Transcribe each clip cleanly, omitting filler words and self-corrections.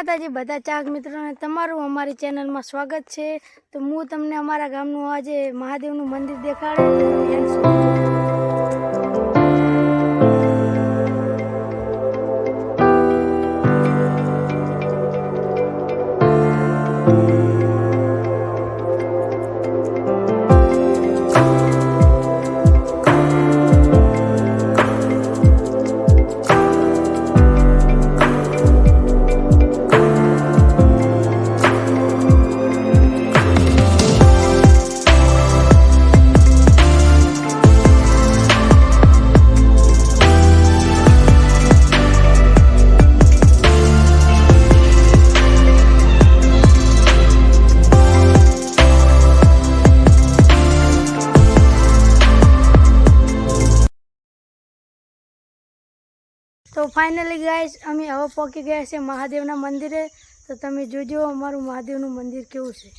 માતાજી બધા ચાહક મિત્રોને તમારું અમારી ચેનલમાં સ્વાગત છે। તો હું તમને અમારા ગામનું આજે મહાદેવનું મંદિર દેખાડે। तो फाइनली गाइस अमी हवे पहुंची गया है महादेवना मंदिरे। तो तमे जोजो अमारू महादेवनु मंदिर केवुं छे।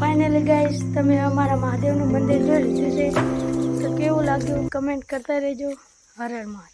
फाइनली गाइस तमे अमारा महादेवनु मंदिर जोई लीधुं छे। तो केवुं लाग्युं कमेंट करता रहेजो। हर हर महादेव।